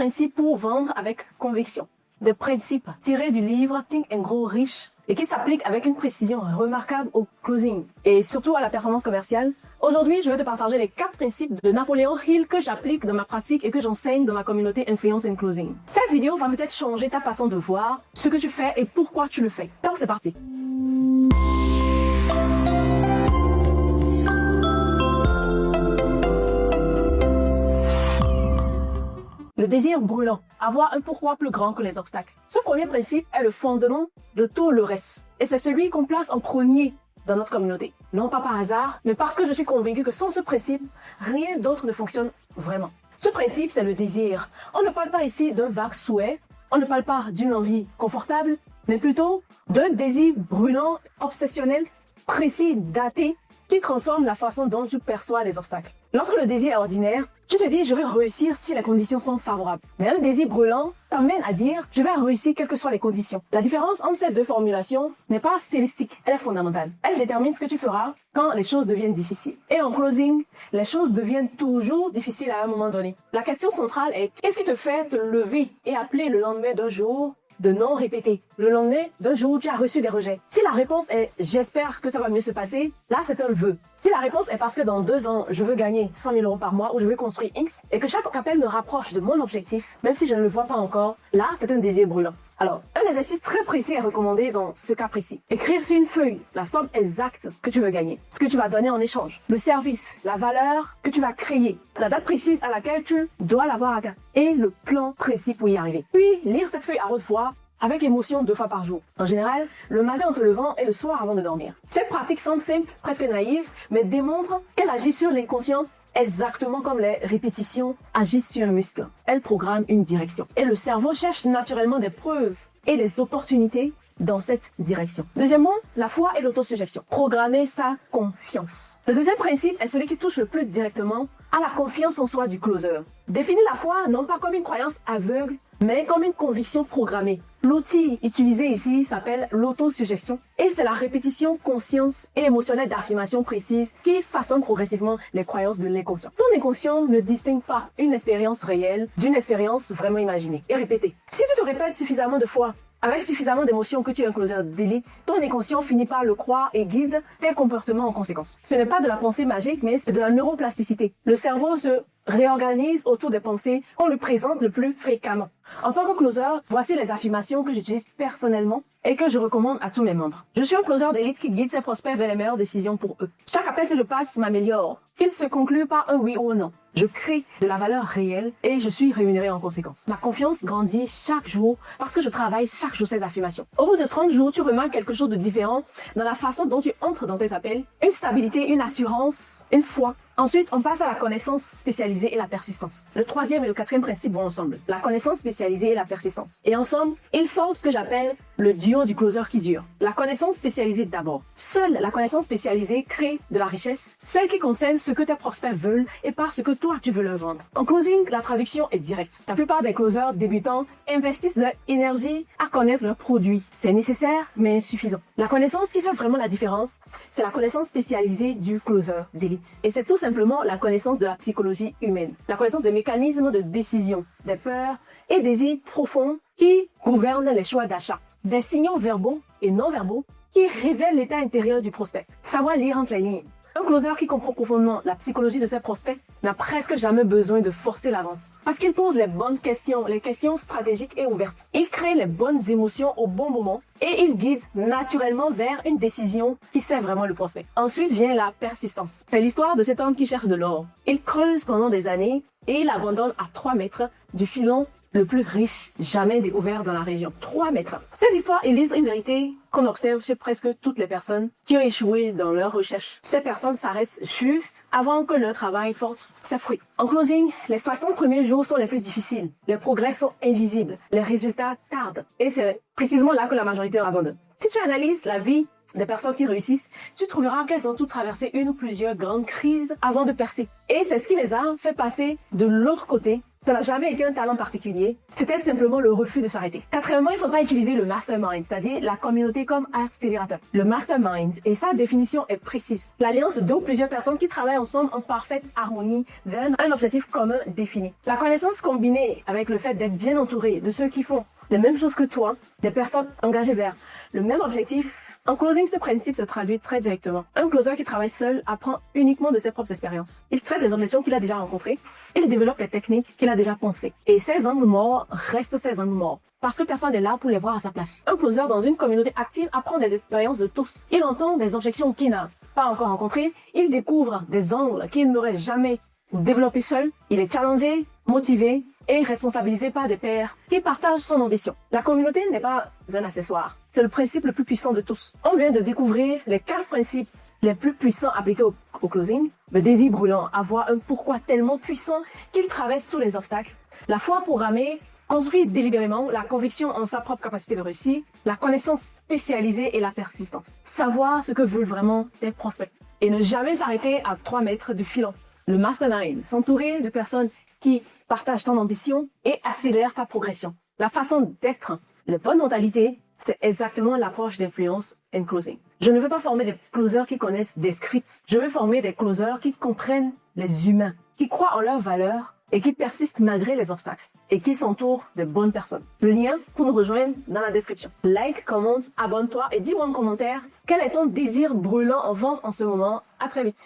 principes pour vendre avec conviction. Des principes tirés du livre Think and Grow Rich et qui s'appliquent avec une précision remarquable au closing et surtout à la performance commerciale. Aujourd'hui, je vais te partager les 4 principes de Napoléon Hill que j'applique dans ma pratique et que j'enseigne dans ma communauté Influence and Closing. Cette vidéo va peut-être changer ta façon de voir ce que tu fais et pourquoi tu le fais. Donc c'est parti. Le désir brûlant, avoir un pourquoi plus grand que les obstacles. Ce premier principe est le fondement de tout le reste. Et c'est celui qu'on place en premier dans notre communauté. Non pas par hasard, mais parce que je suis convaincu que sans ce principe, rien d'autre ne fonctionne vraiment. Ce principe, c'est le désir. On ne parle pas ici d'un vague souhait, on ne parle pas d'une envie confortable, mais plutôt d'un désir brûlant, obsessionnel, précis, daté, qui transforme la façon dont tu perçois les obstacles. Lorsque le désir est ordinaire, tu te dis « je vais réussir si les conditions sont favorables ». Mais un désir brûlant t'amène à dire « je vais réussir quelles que soient les conditions ». La différence entre ces deux formulations n'est pas stylistique, elle est fondamentale. Elle détermine ce que tu feras quand les choses deviennent difficiles. Et en closing, les choses deviennent toujours difficiles à un moment donné. La question centrale est « qu'est-ce qui te fait te lever et appeler le lendemain d'un jour de non répété, le lendemain d'un jour où tu as reçu des rejets? Si la réponse est « j'espère que ça va mieux se passer », là c'est un vœu. Si la réponse est parce que dans 2 ans, je veux gagner 100 000 € par mois ou je veux construire X et que chaque appel me rapproche de mon objectif, même si je ne le vois pas encore, là c'est un désir brûlant. Alors, un exercice très précis est recommandé dans ce cas précis. Écrire sur une feuille la somme exacte que tu veux gagner, ce que tu vas donner en échange, le service, la valeur que tu vas créer, la date précise à laquelle tu dois l'avoir atteint et le plan précis pour y arriver. Puis, lire cette feuille à haute voix avec émotion 2 fois par jour. En général, le matin en te levant et le soir avant de dormir. Cette pratique semble simple, presque naïve, mais démontre qu'elle agit sur l'inconscient exactement comme les répétitions agissent sur un muscle. Elle programme une direction. Et le cerveau cherche naturellement des preuves et des opportunités dans cette direction. Deuxièmement, la foi et l'autosuggestion. Programmer sa confiance. Le deuxième principe est celui qui touche le plus directement à la confiance en soi du closer. Définir la foi non pas comme une croyance aveugle, mais comme une conviction programmée. L'outil utilisé ici s'appelle l'autosuggestion et c'est la répétition consciente et émotionnelle d'affirmations précises qui façonnent progressivement les croyances de l'inconscient. Ton inconscient ne distingue pas une expérience réelle d'une expérience vraiment imaginée et répétée. Si tu te répètes suffisamment de fois, avec suffisamment d'émotions que tu es un closer d'élite, ton inconscient finit par le croire et guide tes comportements en conséquence. Ce n'est pas de la pensée magique, mais c'est de la neuroplasticité. Le cerveau se réorganise autour des pensées qu'on lui présente le plus fréquemment. En tant que closer, voici les affirmations que j'utilise personnellement et que je recommande à tous mes membres. Je suis un closer d'élite qui guide ses prospects vers les meilleures décisions pour eux. Chaque appel que je passe m'améliore, qu'il se conclue par un oui ou un non. Je crée de la valeur réelle et je suis rémunéré en conséquence. Ma confiance grandit chaque jour parce que je travaille chaque jour ces affirmations. Au bout de 30 jours, tu remarques quelque chose de différent dans la façon dont tu entres dans tes appels. Une stabilité, une assurance, une foi. Ensuite, on passe à la connaissance spécialisée et la persistance. Le 3e et le 4e principe vont ensemble. La connaissance spécialisée et la persistance. Et ensemble, ils forment ce que j'appelle le duo du closer qui dure. La connaissance spécialisée d'abord. Seule la connaissance spécialisée crée de la richesse, celle qui concerne ce que tes prospects veulent et pas ce que toi tu veux leur vendre. En closing, la traduction est directe. La plupart des closers débutants investissent leur énergie à connaître leurs produits. C'est nécessaire, mais insuffisant. La connaissance qui fait vraiment la différence, c'est la connaissance spécialisée du closer d'élite. Et c'est tout simplement la connaissance de la psychologie humaine, la connaissance des mécanismes de décision, des peurs et des idées profondes qui gouvernent les choix d'achat, des signaux verbaux et non verbaux qui révèlent l'état intérieur du prospect. Savoir lire entre les lignes. Un closer qui comprend profondément la psychologie de ses prospects n'a presque jamais besoin de forcer la vente. Parce qu'il pose les bonnes questions, les questions stratégiques et ouvertes. Il crée les bonnes émotions au bon moment et il guide naturellement vers une décision qui sert vraiment le prospect. Ensuite vient la persistance. C'est l'histoire de cet homme qui cherche de l'or. Il creuse pendant des années et il abandonne à 3 mètres du filon le plus riche jamais découvert dans la région. 3 mètres. Cette histoire illustre une vérité qu'on observe chez presque toutes les personnes qui ont échoué dans leur recherche. Ces personnes s'arrêtent juste avant que leur travail porte ses fruits. En closing, les 60 premiers jours sont les plus difficiles. Les progrès sont invisibles. Les résultats tardent. Et c'est précisément là que la majorité abandonne. Si tu analyses la vie des personnes qui réussissent, tu trouveras qu'elles ont toutes traversé une ou plusieurs grandes crises avant de percer. Et c'est ce qui les a fait passer de l'autre côté Ça n'a jamais été un talent particulier, c'était simplement le refus de s'arrêter. Quatrièmement, il faudra utiliser le mastermind, c'est-à-dire la communauté comme accélérateur. Le mastermind, et sa définition est précise, l'alliance de deux ou plusieurs personnes qui travaillent ensemble en parfaite harmonie vers un objectif commun défini. La connaissance combinée avec le fait d'être bien entouré de ceux qui font les mêmes choses que toi, des personnes engagées vers le même objectif. En closing, ce principe se traduit très directement. Un closer qui travaille seul apprend uniquement de ses propres expériences. Il traite des objections qu'il a déjà rencontrées, il développe les techniques qu'il a déjà pensées. Et ses angles morts restent ses angles morts, parce que personne n'est là pour les voir à sa place. Un closer dans une communauté active apprend des expériences de tous. Il entend des objections qu'il n'a pas encore rencontrées, il découvre des angles qu'il n'aurait jamais développés seul, il est challengé, motivé et responsabilisé par des pairs qui partagent son ambition. La communauté n'est pas un accessoire, c'est le principe le plus puissant de tous. On vient de découvrir les 4 principes les plus puissants appliqués au closing. Le désir brûlant, avoir un pourquoi tellement puissant qu'il traverse tous les obstacles. La foi programmée, construire délibérément, la conviction en sa propre capacité de réussir, la connaissance spécialisée et la persistance. Savoir ce que veulent vraiment tes prospects. Et ne jamais s'arrêter à 3 mètres du filon. Le mastermind, s'entourer de personnes qui partagent ton ambition et accélèrent ta progression. La façon d'être, la bonne mentalité, c'est exactement l'approche d'influence and closing. Je ne veux pas former des closers qui connaissent des scripts. Je veux former des closers qui comprennent les humains, qui croient en leurs valeurs et qui persistent malgré les obstacles et qui s'entourent des bonnes personnes. Le lien pour nous rejoindre dans la description. Like, commente, abonne-toi et dis-moi en commentaire quel est ton désir brûlant en vente en ce moment. À très vite.